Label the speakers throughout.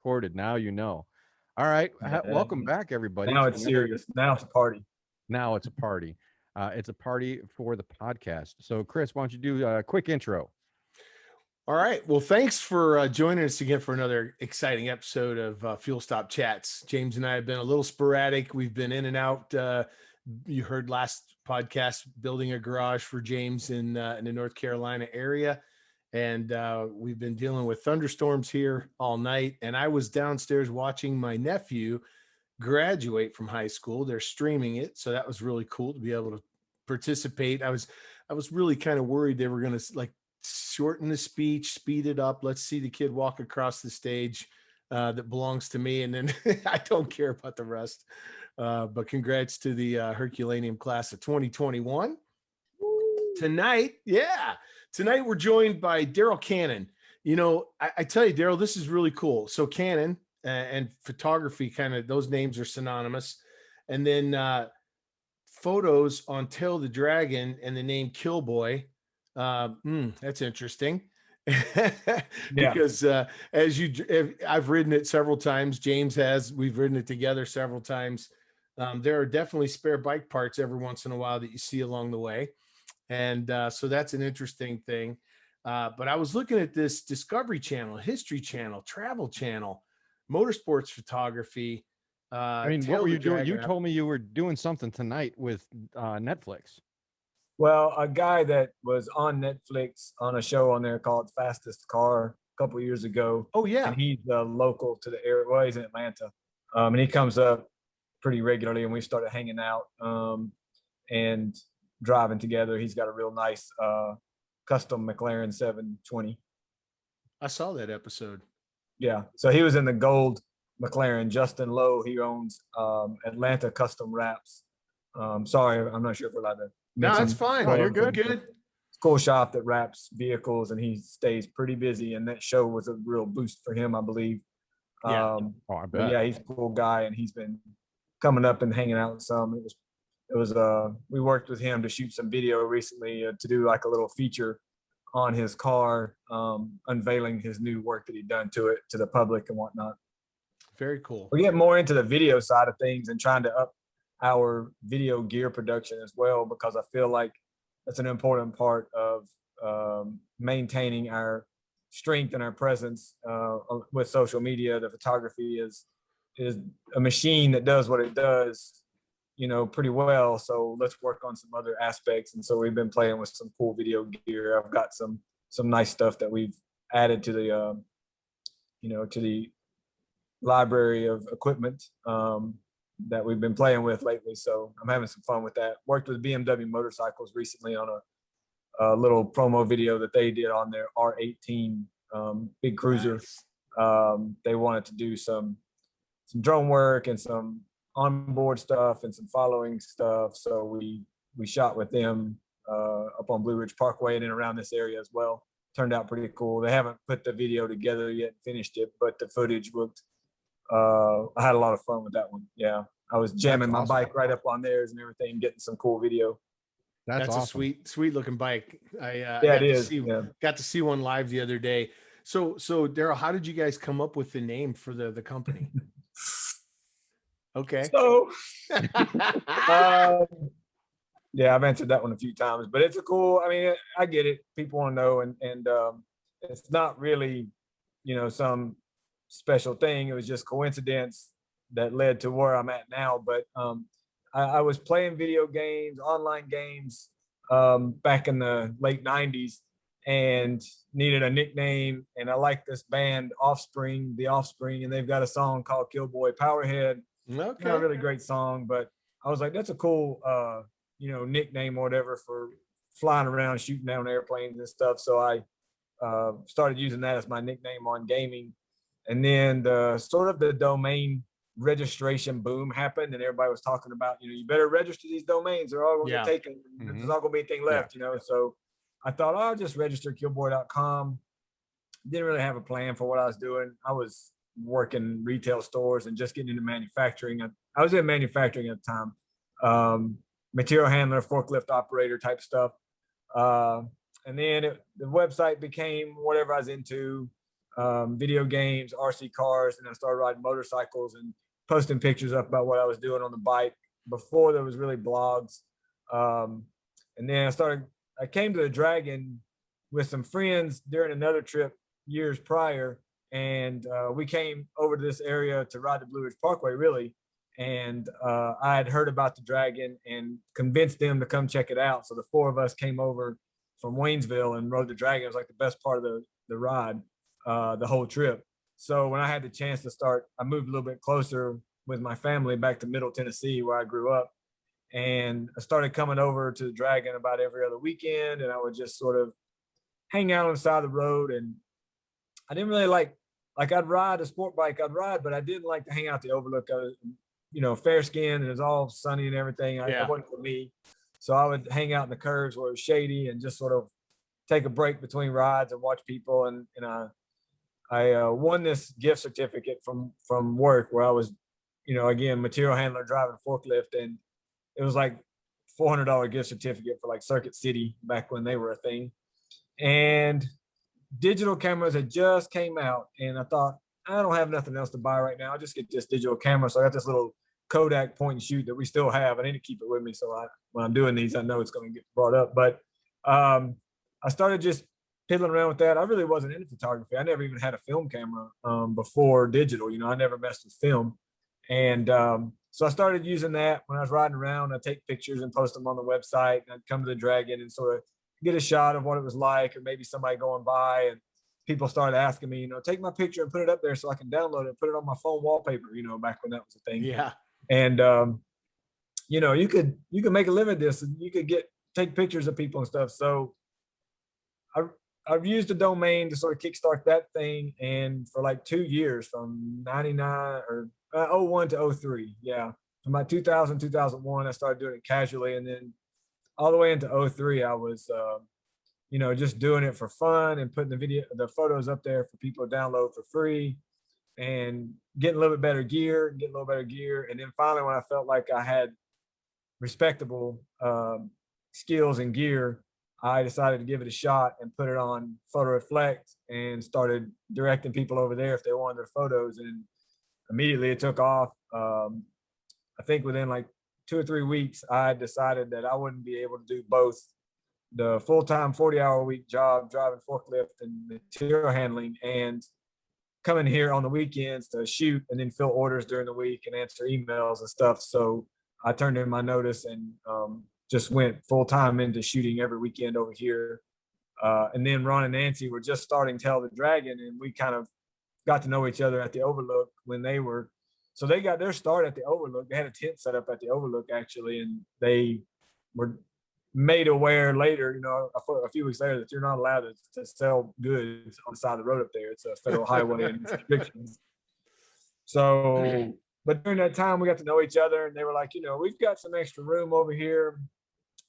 Speaker 1: recorded. Now you know. All right. Welcome back, everybody.
Speaker 2: Now it's serious. Now it's a party.
Speaker 1: Now it's a party. It's a party for the podcast. So, Chris, why don't you do a quick intro?
Speaker 3: All right. Well, thanks for joining us again for another exciting episode of Fuel Stop Chats. James and I have been a little sporadic. We've been in and out. You heard last podcast, building a garage for James in the North Carolina area. And we've been dealing with thunderstorms here all night. And I was downstairs watching my nephew graduate from high school. They're streaming it. So that was really cool to be able to participate. I was really kind of worried they were going to shorten the speech, speed it up. Let's see the kid walk across the stage that belongs to me. And then I don't care about the rest. But congrats to the Herculaneum class of 2021. Tonight we're joined by Darryl Cannon. You know, I tell you, Darryl, this is really cool. So Cannon and photography, kind of those names are synonymous. And then photos on Tail the Dragon and the name KillBoy. That's interesting. Because I've ridden it several times. James has. We've ridden it together several times. There are definitely spare bike parts every once in a while that you see along the way. And so that's an interesting thing. But I was looking at this Discovery Channel, History Channel, Travel Channel, Motorsports Photography.
Speaker 1: What were you doing? You told me you were doing something tonight with Netflix.
Speaker 2: Well, a guy that was on Netflix on a show on there called Fastest Car a couple of years ago.
Speaker 3: Oh, yeah.
Speaker 2: And he's local to the area. Well, he's in Atlanta. And he comes up pretty regularly, and we started hanging out and driving together. He's got a real nice custom McLaren 720.
Speaker 3: I saw that episode.
Speaker 2: Yeah. So he was in the gold McLaren. Justin Lowe, he owns Atlanta Custom Wraps. Sorry, I'm not sure if we're allowed to.
Speaker 3: No, that's fine.
Speaker 1: Oh, you're good.
Speaker 2: It's a cool shop that wraps vehicles, and he stays pretty busy. And that show was a real boost for him, I believe.
Speaker 3: Yeah.
Speaker 1: I bet.
Speaker 2: Yeah, he's a cool guy, and he's been coming up and hanging out some. It was we worked with him to shoot some video recently to do like a little feature on his car, unveiling his new work that he'd done to it to the public and whatnot.
Speaker 3: Very cool.
Speaker 2: We get more into the video side of things and trying to up our video gear production as well, because I feel like that's an important part of maintaining our strength and our presence with social media. The photography is a machine that does what it does, you know, pretty well. So let's work on some other aspects. And so we've been playing with some cool video gear. I've got some nice stuff that we've added to the to the library of equipment that we've been playing with lately. So I'm having some fun with that. Worked with BMW motorcycles recently on a little promo video that they did on their R18 big cruiser.
Speaker 3: Nice.
Speaker 2: They wanted to do some drone work and some onboard stuff and some following stuff. So we shot with them up on Blue Ridge Parkway and in around this area as well. Turned out pretty cool. They haven't put the video together yet, finished it, but the footage looked I had a lot of fun with that one. Yeah, I was jamming my bike right up on theirs and everything, getting some cool video.
Speaker 3: That's
Speaker 1: awesome.
Speaker 3: a sweet looking bike. Got to see one live the other day. So Darryl, how did you guys come up with the name for the company? Okay.
Speaker 2: So yeah, I've answered that one a few times, but it's a cool, I mean, I get it. People want to know, and it's not really, you know, some special thing. It was just coincidence that led to where I'm at now. But I was playing video games, online games, back in the late 90s and needed a nickname. And I like this band The Offspring, and they've got a song called KillBoy Powerhead.
Speaker 3: Okay.
Speaker 2: Not a really great song, but I was like, that's a cool nickname or whatever for flying around, shooting down airplanes and stuff. So I started using that as my nickname on gaming. And then the domain registration boom happened, and everybody was talking about, you better register these domains. They're all going to get taken. There's not going to be anything left, So I thought, I'll just register killboy.com. Didn't really have a plan for what I was doing. I was working retail stores and just getting into manufacturing. I was in manufacturing at the time, material handler, forklift operator type stuff. And then the website became whatever I was into. video games, RC cars, and I started riding motorcycles and posting pictures up about what I was doing on the bike before there was really blogs. And then I came to the Dragon with some friends during another trip years prior, and we came over to this area to ride the Blue Ridge Parkway, really. And I had heard about the Dragon and convinced them to come check it out. So the four of us came over from Waynesville and rode the Dragon. It was like the best part of the ride, the whole trip. So when I had the chance to start, I moved a little bit closer with my family back to Middle Tennessee, where I grew up. And I started coming over to the Dragon about every other weekend, and I would just sort of hang out on the side of the road. And I didn't really like I'd ride a sport bike, but I didn't like to hang out the overlook. I was, fair skinned and it was all sunny and everything. It wasn't for me. So I would hang out in the curves where it was shady and just sort of take a break between rides and watch people. And I won this gift certificate from work where I was, again, material handler driving forklift, and it was like $400 gift certificate for like Circuit City back when they were a thing. And digital cameras had just came out, and I thought, I don't have nothing else to buy right now. I'll just get this digital camera. So I got this little Kodak point and shoot that we still have. I need to keep it with me, so when I'm doing these, I know it's going to get brought up. But I started just piddling around with that. I really wasn't into photography. I never even had a film camera before digital. I never messed with film. And so I started using that when I was riding around. I'd take pictures and post them on the website. And I'd come to the Dragon and sort of get a shot of what it was like, or maybe somebody going by, and people started asking me, take my picture and put it up there so I can download it, put it on my phone wallpaper, back when that was a thing.
Speaker 3: Yeah.
Speaker 2: And you could make a living at this, and you could take pictures of people and stuff. So I've used a domain to sort of kickstart that thing, and for like 2 years, from 99 or 01 to 03, yeah, from about 2000 2001, I started doing it casually, and then all the way into 03, I was just doing it for fun and putting the photos up there for people to download for free, and getting a little bit better gear, and then finally, when I felt like I had respectable skills and gear, I decided to give it a shot and put it on Photo Reflect and started directing people over there if they wanted their photos. And immediately it took off. I think within like 2 or 3 weeks, I decided that I wouldn't be able to do both the full-time 40-hour-a-week job driving forklift and material handling and coming here on the weekends to shoot and then fill orders during the week and answer emails and stuff. So I turned in my notice and just went full-time into shooting every weekend over here. And then Ron and Nancy were just starting Tell the Dragon, and we kind of got to know each other at the Overlook when they got their start at the Overlook. They had a tent set up at the Overlook, actually, and they were made aware later, a few weeks later, that you're not allowed to sell goods on the side of the road up there. It's a federal highway and restrictions. So, but during that time, we got to know each other, and they were like, we've got some extra room over here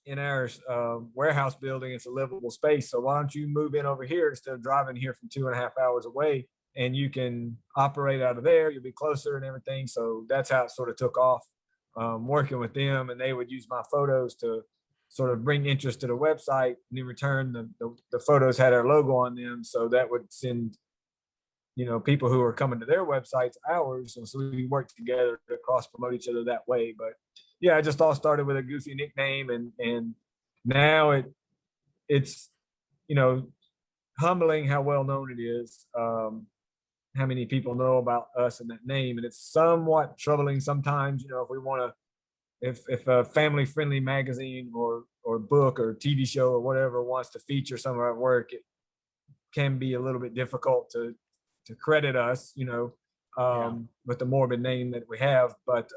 Speaker 2: in our warehouse building. It's a livable space. So why don't you move in over here instead of driving here from 2.5 hours away, and you can operate out of there. You'll be closer and everything. So that's how it sort of took off, working with them, and they would use my photos to sort of bring interest to the website, and in return, the photos had our logo on them. So that would send, people who are coming to their websites ours. And so we worked together to cross promote each other that way. But yeah, it just all started with a goofy nickname, and now it's humbling how well known it is, how many people know about us and that name. And it's somewhat troubling sometimes, if we want to, if a family friendly magazine or book or TV show or whatever wants to feature some of our work, it can be a little bit difficult to credit us, with the morbid name that we have. But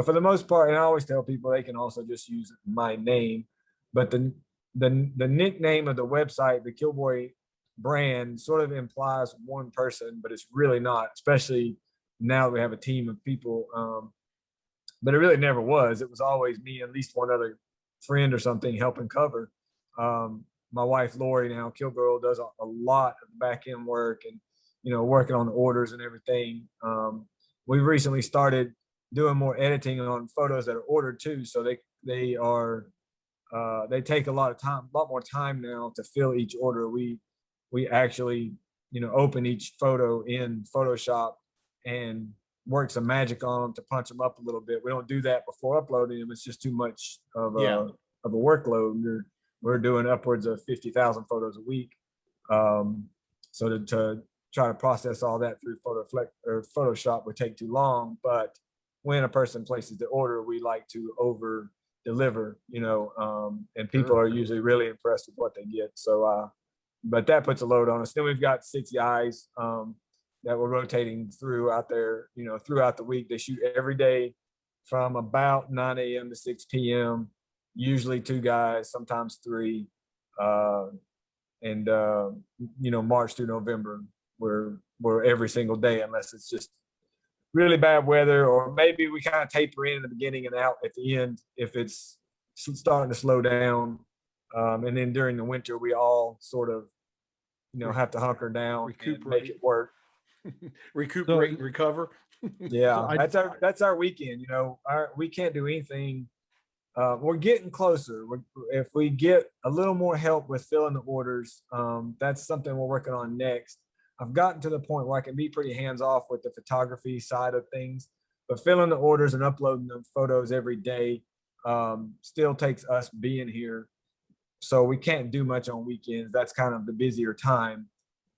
Speaker 2: for the most part, and I always tell people they can also just use my name, but the nickname of the website, the KillBoy brand, sort of implies one person, but it's really not, especially now that we have a team of people. But it really never was. It was always me and at least one other friend or something helping cover. My wife, Lori, now Killgirl, does a lot of back end work and, working on the orders and everything. We've recently started doing more editing on photos that are ordered too. So they take a lot more time now to fill each order. We actually open each photo in Photoshop and work some magic on them to punch them up a little bit. We don't do that before uploading them. It's just too much of a workload. We're doing upwards of 50,000 photos a week. So to try to process all that through Photoshop would take too long. But when a person places the order, we like to over deliver, and people are usually really impressed with what they get. So, but that puts a load on us. Then we've got 6 guys that we're rotating through out there, throughout the week. They shoot every day from about 9 a.m. to 6 p.m. Usually 2 guys, sometimes 3. March through November, we're every single day, unless it's just really bad weather, or maybe we kind of taper in the beginning and out at the end if it's starting to slow down. And then during the winter, we all sort of, have to hunker down and make it work.
Speaker 3: Recuperate and recover.
Speaker 2: Yeah, that's our weekend. We can't do anything. We're getting closer. If we get a little more help with filling the orders, that's something we're working on next. I've gotten to the point where I can be pretty hands off with the photography side of things, but filling the orders and uploading the photos every day still takes us being here. So we can't do much on weekends. That's kind of the busier time.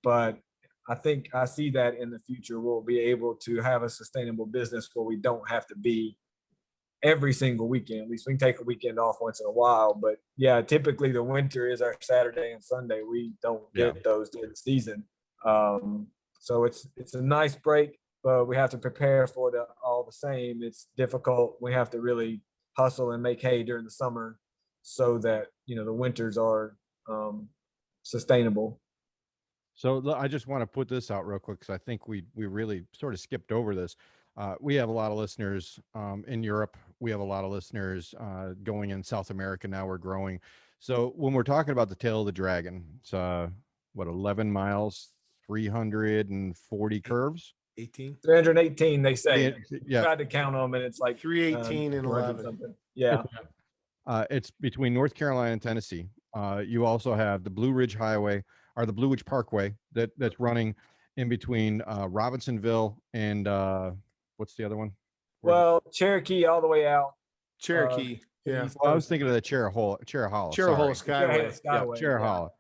Speaker 2: But I think I see that in the future we'll be able to have a sustainable business where we don't have to be every single weekend. At least we can take a weekend off once in a while. But yeah, typically the winter is our Saturday and Sunday. We don't get those during the season. So it's a nice break, but we have to prepare for it all the same. It's difficult. We have to really hustle and make hay during the summer so that, the winters are sustainable.
Speaker 1: So I just want to put this out real quick because I think we really sort of skipped over this. We have a lot of listeners in Europe. We have a lot of listeners going in South America now. We're growing. So when we're talking about the tail of the dragon, it's 11 miles, 340 curves?
Speaker 2: 318, they say.
Speaker 1: Yeah.
Speaker 2: Tried to count them, and it's like
Speaker 3: 318 and 11.
Speaker 2: Something. Yeah.
Speaker 1: It's between North Carolina and Tennessee. You also have the Blue Ridge Highway, or the Blue Ridge Parkway, that's running in between Robinsonville and what's the other one?
Speaker 2: Well, Cherokee all the way out.
Speaker 3: Cherokee. Yeah.
Speaker 1: Well, I was thinking of the Cheraholo
Speaker 3: Skyway.
Speaker 1: Cheraholo.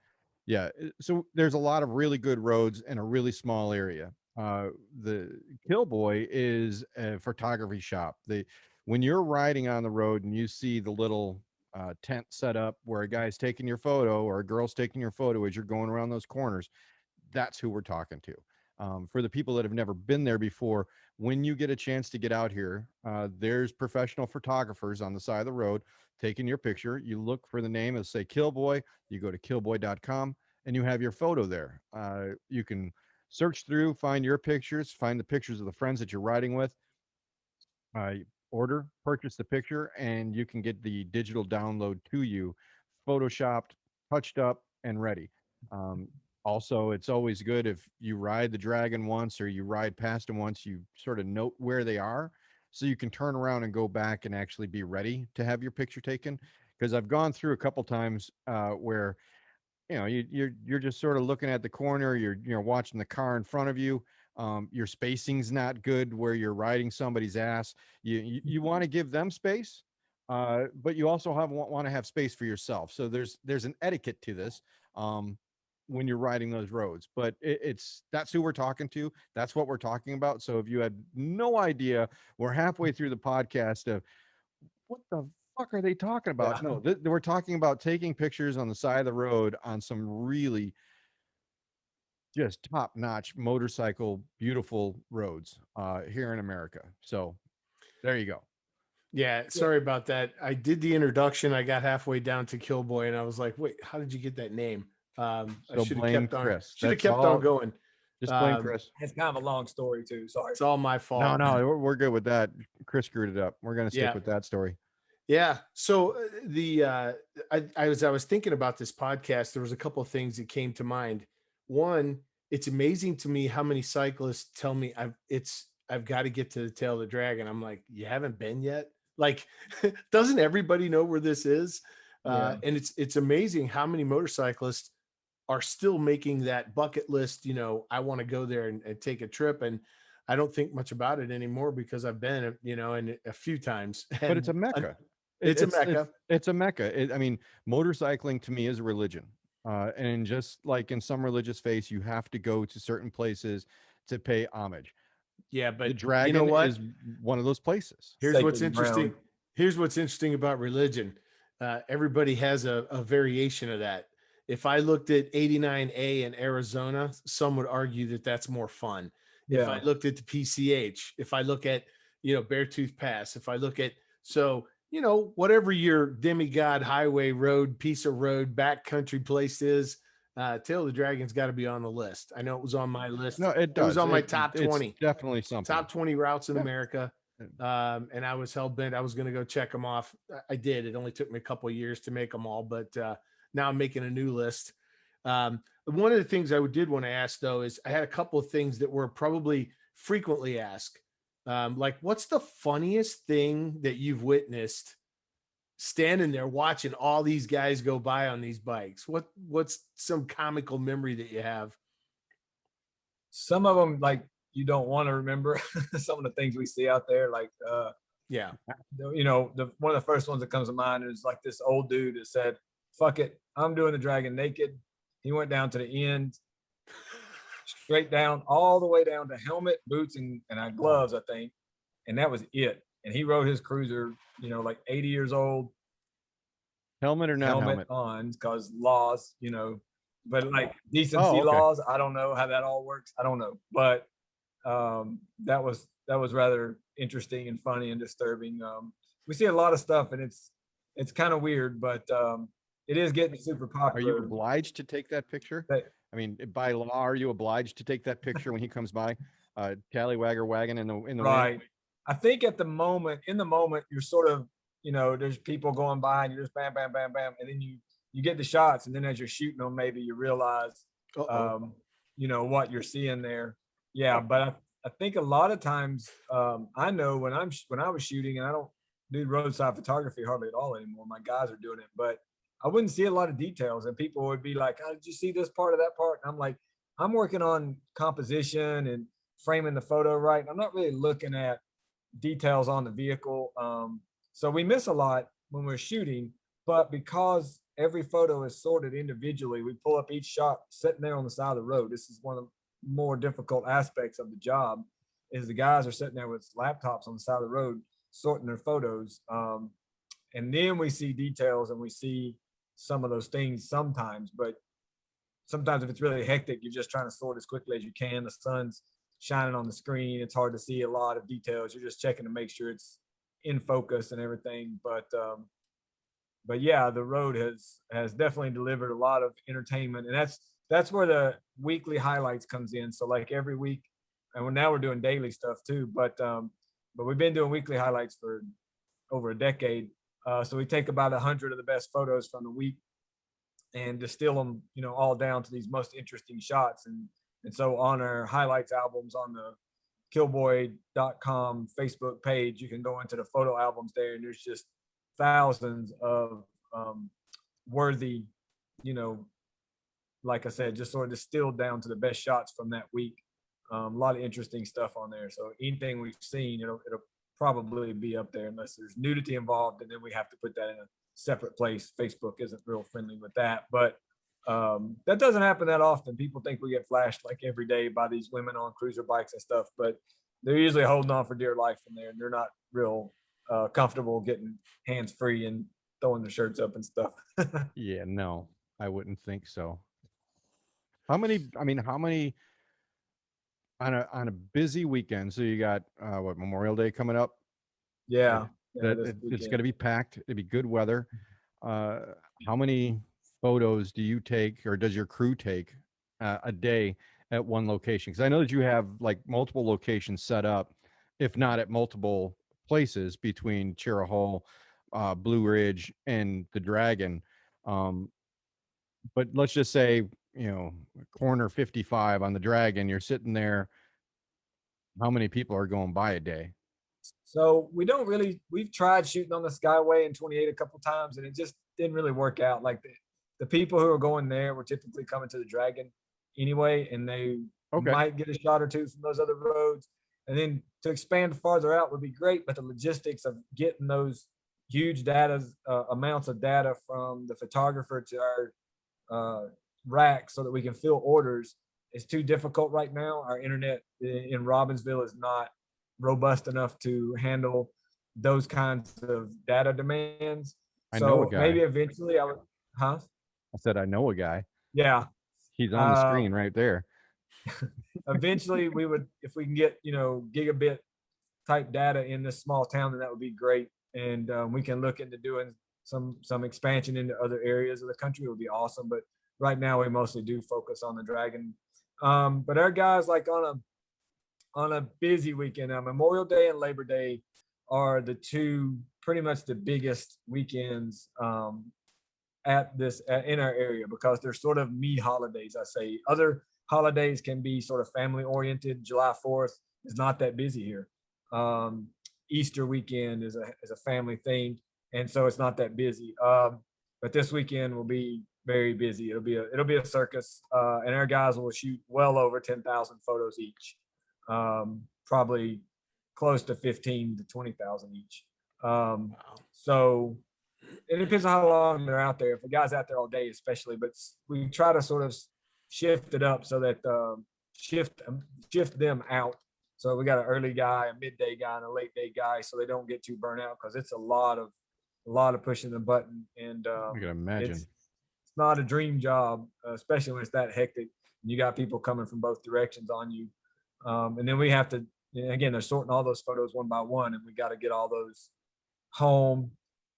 Speaker 1: Yeah. So there's a lot of really good roads in a really small area. The KillBoy is a photography shop. When you're riding on the road and you see the little tent set up where a guy's taking your photo or a girl's taking your photo as you're going around those corners, that's who we're talking to. For the people that have never been there before, when you get a chance to get out here, there's professional photographers on the side of the road taking your picture. You look for the name of, say, KillBoy. You go to killboy.com and you have your photo there. You can search through, find your pictures, find the pictures of the friends that you're riding with. Purchase the picture, and you can get the digital download to you, photoshopped, touched up, and ready. Also, it's always good if you ride the dragon once or you ride past them once, you sort of note where they are so you can turn around and go back and actually be ready to have your picture taken. Because I've gone through a couple times where you're just sort of looking at the corner, you're watching the car in front of you. Your spacing's not good where you're riding somebody's ass. You want to give them space, but you also want to have space for yourself. So there's an etiquette to this when you're riding those roads. But that's who we're talking to. That's what we're talking about. So if you had no idea, we're halfway through the podcast of what the fuck are they talking about? No, we're talking about taking pictures on the side of the road on some really just top-notch motorcycle, beautiful roads here in America. So there you go.
Speaker 3: Yeah, sorry about that. I did the introduction. I got halfway down to KillBoy, and I was like, "Wait, how did you get that name?" I should have kept on. Should have kept on going.
Speaker 1: Just blame Chris.
Speaker 2: It's kind of a long story too. Sorry,
Speaker 3: it's all my fault.
Speaker 1: No, we're good with that. Chris screwed it up. We're gonna stick with that story.
Speaker 3: Yeah. So I was thinking about this podcast, there was a couple of things that came to mind. One, it's amazing to me how many cyclists tell me I've got to get to the tail of the dragon. I'm like, you haven't been yet? Like, doesn't everybody know where this is? And it's amazing how many motorcyclists are still making that bucket list. I want to go there and take a trip. And I don't think much about it anymore because I've been, and a few times.
Speaker 1: But it's
Speaker 3: And
Speaker 1: a mecca.
Speaker 3: it's a mecca.
Speaker 1: It's a mecca. I mean, motorcycling to me is a religion. And just like in some religious faiths, you have to go to certain places to pay homage.
Speaker 3: Yeah,
Speaker 1: The
Speaker 3: but
Speaker 1: Dragon
Speaker 3: you know what?
Speaker 1: is one of those places.
Speaker 3: Here's what's
Speaker 2: Sacred
Speaker 3: interesting.
Speaker 2: ground.
Speaker 3: Here's what's interesting about religion. Everybody has a variation of that. If I looked at 89A in Arizona, some would argue that that's more fun. If I
Speaker 2: Yeah.
Speaker 3: looked at the PCH, if I look at, Beartooth Pass, if I look at, whatever your demigod highway road, piece of road, backcountry place is, Tail of the Dragon's got to be on the list. I know it was on my list.
Speaker 1: No, it
Speaker 3: It was
Speaker 1: does.
Speaker 3: on my top
Speaker 1: It's
Speaker 3: 20.
Speaker 1: definitely something.
Speaker 3: Top 20 routes in
Speaker 1: Yeah.
Speaker 3: America. And I was hell bent. I was going to go check them off. I did. It only took me a couple of years to make them all, but now I'm making a new list. One of the things I did want to ask though is I had a couple of things that were probably frequently asked. Like, what's the funniest thing that you've witnessed standing there watching all these guys go by on these bikes? What's some comical memory that you have?
Speaker 2: Some of them, like, you don't want to remember some of the things we see out there. Like,
Speaker 3: Yeah.
Speaker 2: one of the first ones that comes to mind is like this old dude that said, "Fuck it, I'm doing the Dragon naked." He went down to the end, straight down, all the way down to helmet, boots, and gloves, I think, and that was it. And he rode his cruiser, like 80 years old,
Speaker 1: Helmet or not helmet?
Speaker 2: on, because laws, but like decency
Speaker 1: Oh, okay.
Speaker 2: laws, I don't know how that all works. I don't know, but that was rather interesting and funny and disturbing. We see a lot of stuff, and it's kind of weird, but it is getting super popular.
Speaker 1: Are you obliged to take that picture? I mean, by law, are you obliged to take that picture when he comes by, tallywagger wagon in the
Speaker 2: Right.
Speaker 1: wind?
Speaker 2: I think in the moment, you're sort of, there's people going by, and you're just bam, bam, bam, bam, and then you get the shots, and then as you're shooting them, maybe you realize, what you're seeing there. Yeah, but I think a lot of times, I know when I was shooting, and I don't do roadside photography hardly at all anymore. My guys are doing it, but I wouldn't see a lot of details, and people would be like, "How did you see this part of that part?" And I'm like, I'm working on composition and framing the photo right. I'm not really looking at details on the vehicle. So we miss a lot when we're shooting, but because every photo is sorted individually, we pull up each shot sitting there on the side of the road. This is one of the more difficult aspects of the job, is the guys are sitting there with laptops on the side of the road sorting their photos. And then we see details, and we see some of those things sometimes, but sometimes if it's really hectic, you're just trying to sort as quickly as you can. The sun's shining on the screen. It's hard to see a lot of details. You're just checking to make sure it's in focus and everything. But yeah, the road has definitely delivered a lot of entertainment, and that's where the weekly highlights comes in. So like every week, and now we're doing daily stuff too, but we've been doing weekly highlights for over a decade. So we take about 100 of the best photos from the week and distill them, all down to these most interesting shots. And so on our highlights albums on the KillBoy.com Facebook page, you can go into the photo albums there, and there's just thousands of worthy, like I said, just sort of distilled down to the best shots from that week. A lot of interesting stuff on there. So anything we've seen, it'll probably be up there unless there's nudity involved, and then we have to put that in a separate place. Facebook isn't real friendly with that, but that doesn't happen that often. People think we get flashed like every day by these women on cruiser bikes and stuff, but they're usually holding on for dear life in there, and they're not real comfortable getting hands free and throwing their shirts up and stuff.
Speaker 1: Yeah, no, I wouldn't think so. How many on a busy weekend? So you got Memorial Day coming up?
Speaker 2: Yeah,
Speaker 1: It's going to be packed. It'll be good weather. How many photos do you take, or does your crew take a day at one location? Because I know that you have like multiple locations set up, if not at multiple places between Chirahoe, Blue Ridge, and the Dragon. But let's just say, corner 55 on the Dragon, you're sitting there. How many people are going by a day?
Speaker 2: So we've tried shooting on the Skyway in 28 a couple times, and it just didn't really work out. Like the people who are going there were typically coming to the Dragon anyway, and they
Speaker 1: Okay.
Speaker 2: might get a shot or two from those other roads. And then to expand farther out would be great, but the logistics of getting those huge data amounts of data from the photographer to our rack so that we can fill orders is too difficult right now. Our internet in Robbinsville is not robust enough to handle those kinds of data demands.
Speaker 1: I know a
Speaker 2: So
Speaker 1: guy.
Speaker 2: maybe eventually I would, huh?
Speaker 1: I said, I know a guy.
Speaker 2: Yeah.
Speaker 1: He's on the screen right there.
Speaker 2: Eventually we would, if we can get, gigabit type data in this small town, then that would be great. And we can look into doing some expansion into other areas of the country. It would be awesome. But right now we mostly do focus on the Dragon. But our guys, like on a busy weekend, Memorial Day and Labor Day are the two pretty much the biggest weekends in our area, because they're sort of me holidays. I say other holidays can be sort of family oriented. July 4th is not that busy here. Easter weekend is a family thing, and so it's not that busy. But this weekend will be very busy. It'll be a circus, and our guys will shoot well over 10,000 photos each, probably close to 15 to 20,000 each. So it depends on how long they're out there. If a guy's out there all day, especially, but we try to sort of shift it up so that shift them out. So we got an early guy, a midday guy, and a late day guy, so they don't get too burnt out, because it's a lot of pushing the button, and
Speaker 1: I can imagine.
Speaker 2: it's not a dream job, especially when it's that hectic. You got people coming from both directions on you, and then we have to, again, they're sorting all those photos one by one, and we got to get all those home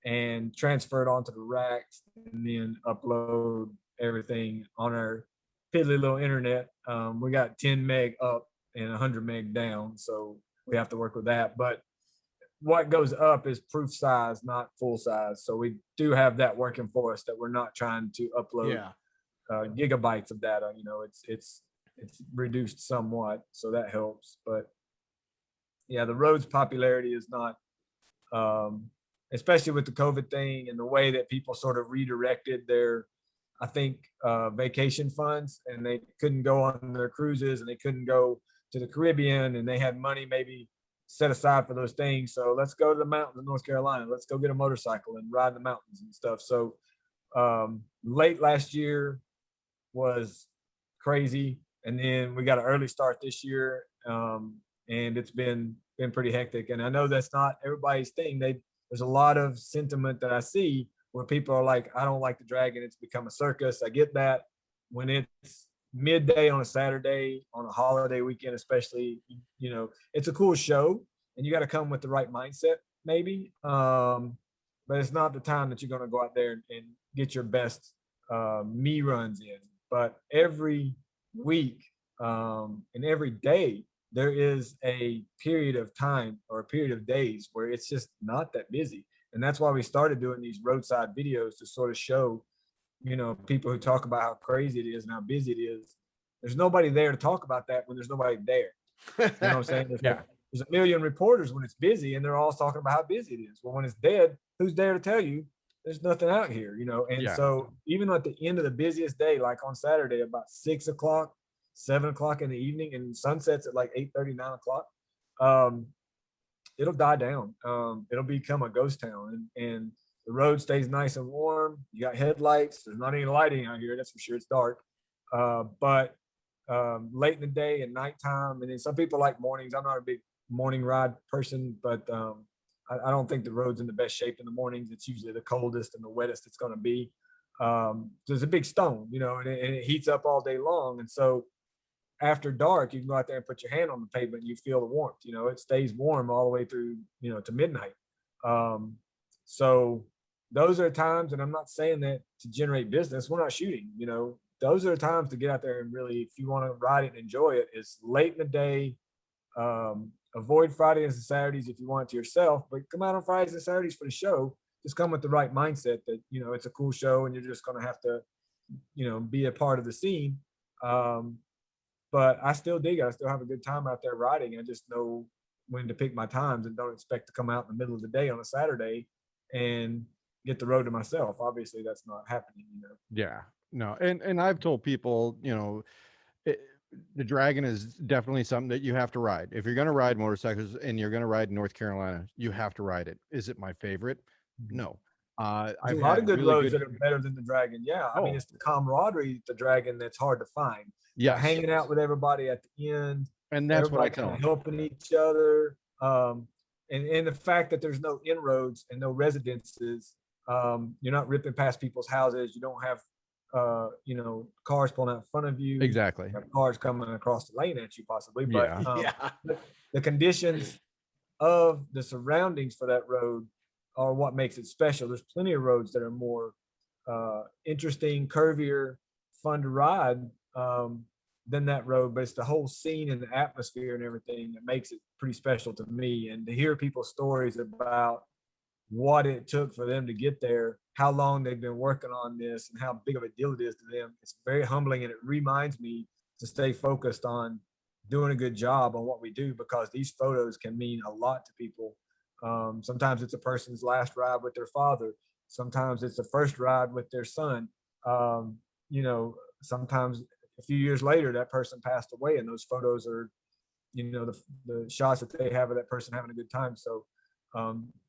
Speaker 2: and transfer it onto the racks, and then upload everything on our piddly little internet. We got 10 meg up and 100 meg down, so we have to work with that. But what goes up is proof size, not full size. So we do have that working for us, that we're not trying to upload gigabytes of data. It's reduced somewhat, so that helps. But yeah, the road's popularity is not, especially with the COVID thing and the way that people sort of redirected their, I think, vacation funds, and they couldn't go on their cruises, and they couldn't go to the Caribbean, and they had money maybe set aside for those things. So let's go to the mountains of North Carolina. Let's go get a motorcycle and ride the mountains and stuff. So late last year was crazy, and then we got an early start this year, and it's been pretty hectic. And I know that's not everybody's thing. There's a lot of sentiment that I see where people are like, I don't like the Dragon, it's become a circus. I get that. When it's midday on a Saturday, on a holiday weekend especially, it's a cool show, and you got to come with the right mindset maybe, but it's not the time that you're going to go out there and get your best me runs in. But every week and every day, there is a period of time or a period of days where it's just not that busy. And that's why we started doing these roadside videos, to sort of show, people who talk about how crazy it is and how busy it is. There's nobody there to talk about that when there's nobody there. You know what I'm saying? There's a million reporters when it's busy, and they're all talking about how busy it is. Well, when it's dead, who's there to tell you there's nothing out here, And so even at the end of the busiest day, like on Saturday, about 6 o'clock, 7 o'clock in the evening, and sunsets at like 8:30, 9 o'clock, it'll die down. It'll become a ghost town, and the road stays nice and warm. You got headlights. There's not any lighting out here, that's for sure. It's dark. But late in the day and nighttime, and then some people like mornings. I'm not a big morning ride person, but I don't think the road's in the best shape in the mornings. It's usually the coldest and the wettest it's going to be. There's a big stone, and it heats up all day long. And so after dark, you can go out there and put your hand on the pavement and you feel the warmth. It stays warm all the way through, to midnight. So those are times, and I'm not saying that to generate business. We're not shooting, those are the times to get out there and really, if you want to ride it and enjoy it, it's late in the day. Avoid Fridays and Saturdays if you want it to yourself, but come out on Fridays and Saturdays for the show. Just come with the right mindset that, it's a cool show and you're just going to have to, be a part of the scene. But I still dig it. I still have a good time out there riding. I just know when to pick my times, and don't expect to come out in the middle of the day on a Saturday and get the road to myself. Obviously that's not happening,
Speaker 1: Yeah, no, and I've told people, it, the Dragon is definitely something that you have to ride. If you're going to ride motorcycles and you're going to ride in North Carolina, you have to ride it. Is it my favorite? No.
Speaker 2: There's
Speaker 1: I've
Speaker 2: a lot
Speaker 1: had
Speaker 2: of good
Speaker 1: really
Speaker 2: roads
Speaker 1: good.
Speaker 2: that are better than the Dragon. Yeah, I mean,
Speaker 1: Oh,
Speaker 2: it's the camaraderie at the Dragon that's hard to find.
Speaker 1: yes,
Speaker 2: Hanging out with everybody at the end,
Speaker 1: and that's what I
Speaker 2: everybody
Speaker 1: tell
Speaker 2: kind of
Speaker 1: them.
Speaker 2: helping each other, and the fact that there's no inroads and no residences. You're not ripping past people's houses. You don't have, cars pulling out in front of you.
Speaker 1: Exactly.
Speaker 2: You have cars coming across the lane at you, possibly. But
Speaker 1: Yeah.
Speaker 3: Yeah.
Speaker 2: the conditions of the surroundings for that road are what makes it special. There's plenty of roads that are more interesting, curvier, fun to ride than that road, but it's the whole scene and the atmosphere and everything that makes it pretty special to me. And to hear people's stories about what it took for them to get there, how long they've been working on this, and how big of a deal it is to them, it's very humbling, and it reminds me to stay focused on doing a good job on what we do, because these photos can mean a lot to people. Sometimes it's a person's last ride with their father. Sometimes it's the first ride with their son. Sometimes a few years later, that person passed away, and those photos are, the shots that they have of that person having a good time. So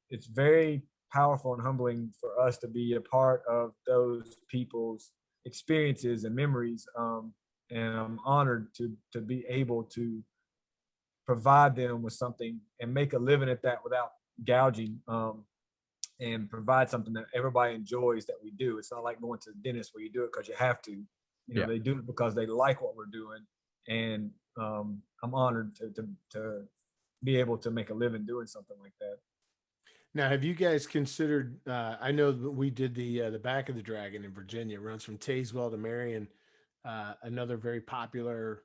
Speaker 2: it's very powerful and humbling for us to be a part of those people's experiences and memories. And I'm honored to be able to provide them with something and make a living at that without gouging, and provide something that everybody enjoys that we do. It's not like going to the dentist where you do it because you have to.
Speaker 1: Yeah.
Speaker 2: They do it because they like what we're doing, and I'm honored to be able to make a living doing something like that.
Speaker 3: Now, have you guys considered? I know that we did the back of the Dragon in Virginia. It runs from Tazewell to Marion, another very popular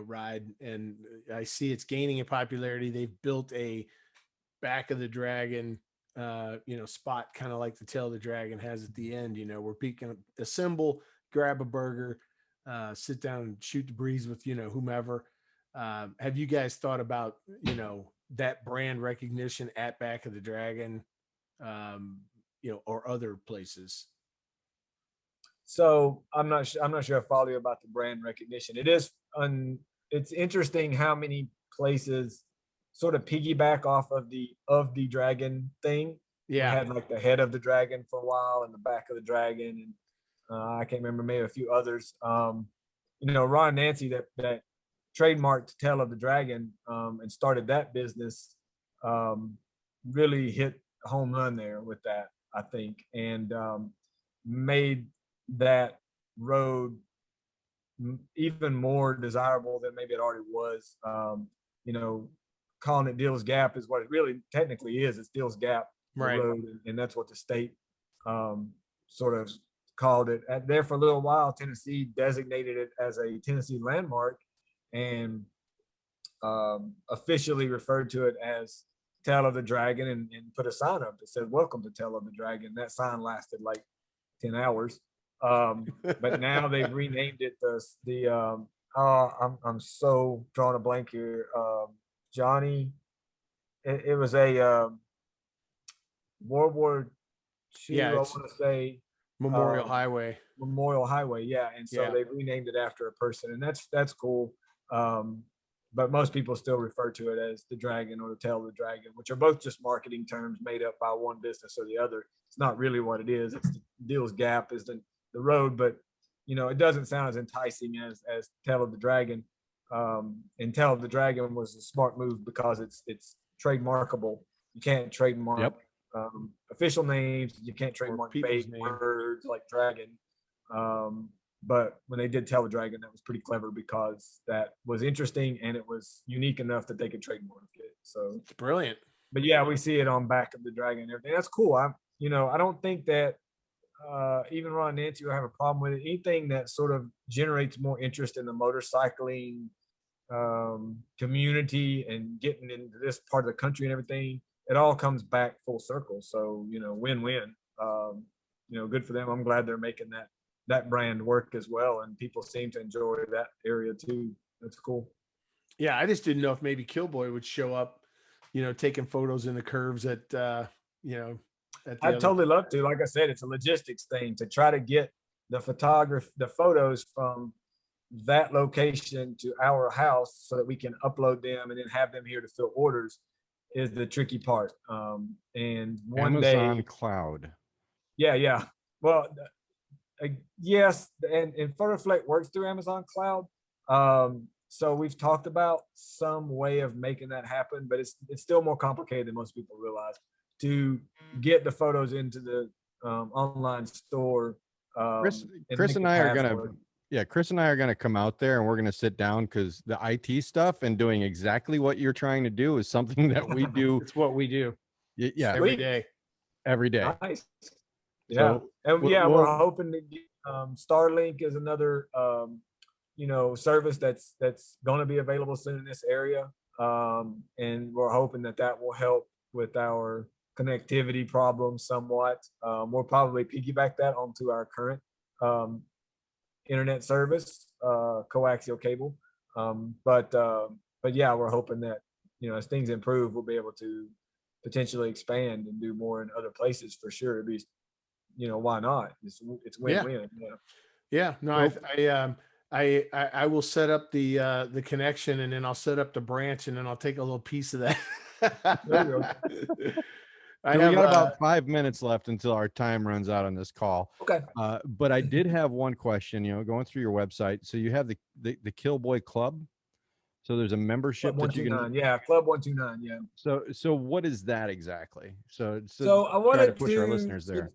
Speaker 3: ride, and I see it's gaining in popularity. They've built a back of the Dragon, spot kind of like the tail of the Dragon has at the end. Where people can assemble, grab a burger, sit down and shoot the breeze with whomever. Have you guys thought about that brand recognition at back of the Dragon, or other places?
Speaker 2: So I'm not sure I follow you about the brand recognition. It's interesting how many places sort of piggyback off of the Dragon thing.
Speaker 3: Yeah.
Speaker 2: We had like the head of the Dragon for a while and the back of the Dragon, and I can't remember, maybe a few others. Ron and Nancy that trademarked the tail of the Dragon, and started that business, really hit a home run there with that, I think, and made that road even more desirable than maybe it already was. Calling it Deal's Gap is what it really technically is. It's Deal's Gap,
Speaker 3: Right.
Speaker 2: road, and that's what the state sort of called it. There for a little while, Tennessee designated it as a Tennessee landmark, and officially referred to it as Tail of the Dragon, and put a sign up that said "Welcome to Tail of the Dragon." That sign lasted like 10 hours. But now they've renamed it I'm so drawing a blank here. Johnny, it was a World War II,
Speaker 3: Yeah,
Speaker 2: I want to say
Speaker 3: Memorial Highway.
Speaker 2: Memorial Highway, yeah. And so
Speaker 3: Yeah.
Speaker 2: they've renamed it after a person, and that's cool. But most people still refer to it as the Dragon or the Tail of the Dragon, which are both just marketing terms made up by one business or the other. It's not really what it is. It's the Deal's Gap is the road, but it doesn't sound as enticing as Tail of the Dragon. And Tail of the Dragon was a smart move because it's trademarkable. You can't trademark official names. You can't trademark fake words like Dragon. But when they did Tail of the Dragon, that was pretty clever because that was interesting and it was unique enough that they could trademark it. So
Speaker 3: it's brilliant.
Speaker 2: But yeah, we see it on back of the Dragon and everything. That's cool. I don't think that even Ron and Nancy will have a problem with it. Anything that sort of generates more interest in the motorcycling community and getting into this part of the country and everything, it all comes back full circle. So, win-win. Good for them. I'm glad they're making that brand work as well, and people seem to enjoy that area too. That's cool.
Speaker 3: Yeah, I just didn't know if maybe KillBoy would show up, taking photos in the curves at
Speaker 2: I'd totally love to. Like I said, it's a logistics thing to try to get the photos from that location to our house so that we can upload them and then have them here to fill orders is the tricky part. And one
Speaker 1: Amazon
Speaker 2: day,
Speaker 1: Cloud.
Speaker 2: yeah. Well, yes, and PhotoFlect works through Amazon Cloud. So we've talked about some way of making that happen, but it's still more complicated than most people realize to get the photos into the online store.
Speaker 1: Chris and I are gonna come out there and we're gonna sit down, because the IT stuff and doing exactly what you're trying to do is something that we do.
Speaker 3: It's what we do.
Speaker 1: Yeah,
Speaker 3: Every day.
Speaker 2: Nice. Yeah,
Speaker 1: So
Speaker 2: we're hoping to get Starlink is another service that's going to be available soon in this area, and we're hoping that will help with our connectivity problems somewhat. We'll probably piggyback that onto our current internet service, coaxial cable. But yeah, we're hoping that as things improve, we'll be able to potentially expand and do more in other places for sure. At least, why not? It's win-win.
Speaker 3: Yeah. No, I will set up the connection, and then I'll set up the branch, and then I'll take a little piece of that.
Speaker 2: There you go.
Speaker 1: we got about 5 minutes left until our time runs out on this call.
Speaker 2: Okay.
Speaker 1: But I did have one question, going through your website. So you have the KillBoy Club. So there's a membership
Speaker 2: Club
Speaker 1: that you can.
Speaker 2: Yeah, Club 129. Yeah.
Speaker 1: So what is that exactly? So
Speaker 2: I wanted
Speaker 1: to push our listeners there.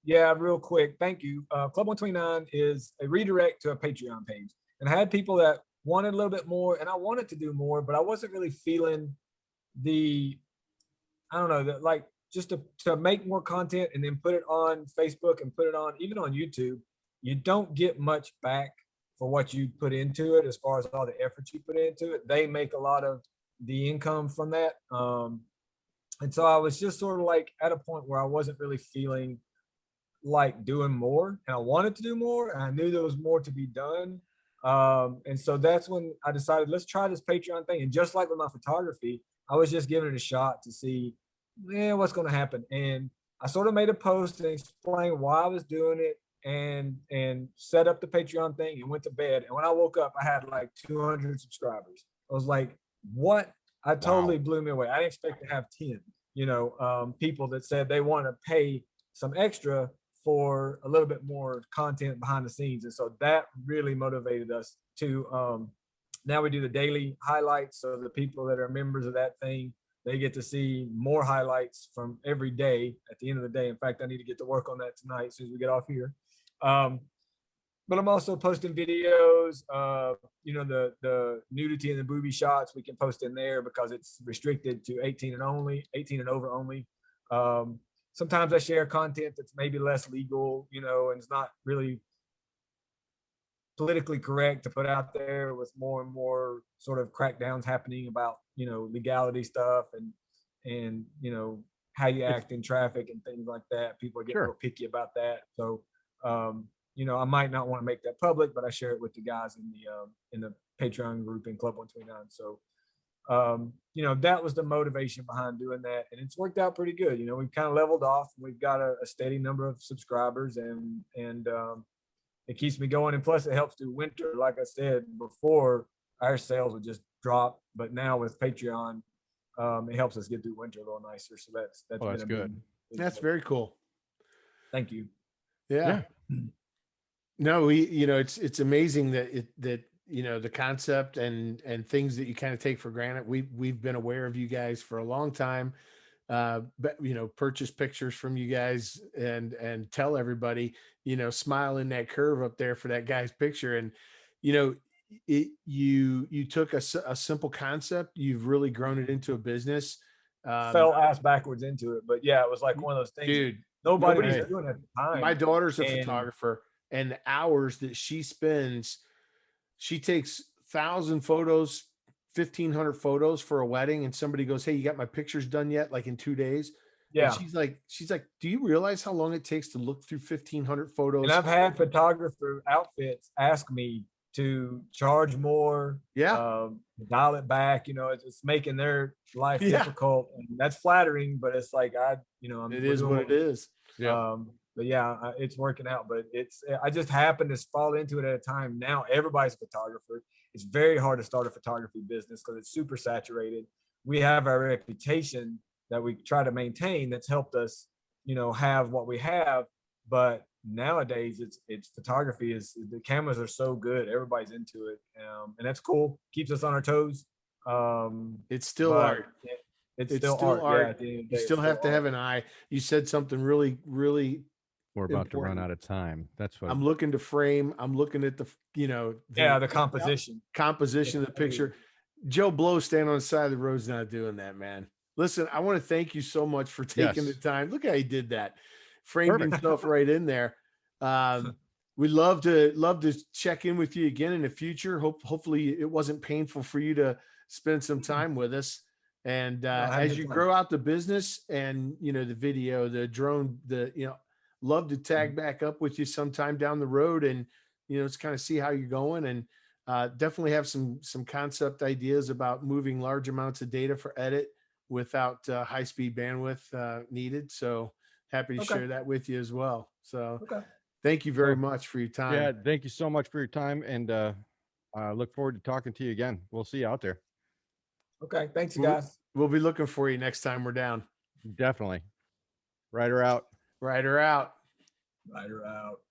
Speaker 2: Yeah, real quick. Thank you. Club 129 is a redirect to a Patreon page. And I had people that wanted a little bit more, and I wanted to do more, but I wasn't really feeling just to make more content and then put it on Facebook and put it on, even on YouTube. You don't get much back for what you put into it as far as all the effort you put into it. They make a lot of the income from that. And so I was just sort of like at a point where I wasn't really feeling like doing more, and I wanted to do more, and I knew there was more to be done. And so that's when I decided, let's try this Patreon thing. And just like with my photography, I was just giving it a shot to see, what's going to happen. And I sort of made a post and explained why I was doing it, and set up the Patreon thing and went to bed. And when I woke up, I had like 200 subscribers. I was like, what? I totally blew me away. I didn't expect to have 10, people that said they want to pay some extra for a little bit more content behind the scenes. And so that really motivated us to, now we do the daily highlights. So the people that are members of that thing, they get to see more highlights from every day at the end of the day. In fact, I need to get to work on that tonight as soon as we get off here. But I'm also posting videos, the nudity and the booby shots we can post in there because it's restricted to 18 and over only. Sometimes I share content that's maybe less legal, and it's not really politically correct to put out there, with more and more sort of crackdowns happening about, legality stuff and how you act in traffic and things like that. People are getting real picky about that. So, I might not want to make that public, but I share it with the guys in the Patreon group in Club 129. So, that was the motivation behind doing that, and it's worked out pretty good. We've kind of leveled off. We've got a steady number of subscribers, and it keeps me going. And plus, it helps through winter. Like I said before, our sales would just drop, but now with Patreon, it helps us get through winter a little nicer. So that's
Speaker 1: good.
Speaker 3: That's very cool.
Speaker 2: Thank you.
Speaker 3: Yeah. No, it's amazing that the concept and things that you kind of take for granted. We've been aware of you guys for a long time, but purchase pictures from you guys and tell everybody, smile in that curve up there for that guy's picture. And, you took a simple concept, you've really grown it into a business.
Speaker 2: Fell ass backwards into it, but yeah, it was like one of those things.
Speaker 3: Dude,
Speaker 2: nobody was doing it at the time.
Speaker 3: My daughter's a photographer, and the hours that she spends, she takes 1,000 photos, 1,500 photos for a wedding, and somebody goes, "Hey, you got my pictures done yet?" Like in 2 days.
Speaker 2: Yeah.
Speaker 3: And she's like, "Do you realize how long it takes to look through 1,500 photos?"
Speaker 2: And I've had photographer outfits ask me, to charge more,
Speaker 3: Yeah.
Speaker 2: dial it back. You know, it's making their life
Speaker 3: Yeah.
Speaker 2: difficult, and that's flattering. But it's like
Speaker 3: It
Speaker 2: we're
Speaker 3: is
Speaker 2: doing
Speaker 3: what it is.
Speaker 1: Yeah.
Speaker 2: but yeah, it's working out. But I just happened to fall into it at a time. Now everybody's a photographer. It's very hard to start a photography business because it's super saturated. We have our reputation that we try to maintain that's helped us, have what we have. But nowadays, it's photography is the cameras are so good. Everybody's into it, and that's cool. Keeps us on our toes.
Speaker 3: It's still
Speaker 2: But
Speaker 3: art.
Speaker 2: it's
Speaker 3: It's
Speaker 2: still
Speaker 3: still
Speaker 2: art. Yeah,
Speaker 3: art.
Speaker 2: at the end of the
Speaker 3: You
Speaker 2: day,
Speaker 3: still
Speaker 2: it's
Speaker 3: have
Speaker 2: still
Speaker 3: to have
Speaker 2: art.
Speaker 3: an eye. You said something really, really
Speaker 1: We're about to run
Speaker 3: important.
Speaker 1: out of time. That's what
Speaker 3: I'm looking to frame. I'm looking at the,
Speaker 2: Yeah, the composition.
Speaker 3: composition of the picture. Joe Blow standing on the side of the road's not doing that, man. Listen, I want to thank you so much for taking the
Speaker 1: Yes.
Speaker 3: time. Look how he did that. Framed
Speaker 1: Perfect.
Speaker 3: himself right in there. We'd love to check in with you again in the future. Hopefully it wasn't painful for you to spend some time with us. And
Speaker 2: I had a
Speaker 3: as
Speaker 2: good
Speaker 3: you
Speaker 2: time.
Speaker 3: grow out the business and the video, the drone, love to tag back up with you sometime down the road and let's kind of see how you're going, and definitely have some concept ideas about moving large amounts of data for edit without high speed bandwidth needed. So happy to
Speaker 2: Okay.
Speaker 3: share that with you as well. So
Speaker 2: Okay.
Speaker 3: thank you very
Speaker 1: So,
Speaker 3: much for your time.
Speaker 1: Yeah. Thank you so much for your time, and look forward to talking to you again. We'll see you out there.
Speaker 2: Okay. Thanks, you
Speaker 3: We'll,
Speaker 2: guys.
Speaker 3: we'll be looking for you next time we're down.
Speaker 1: Definitely. Rider out.
Speaker 3: Rider out.
Speaker 2: Rider out.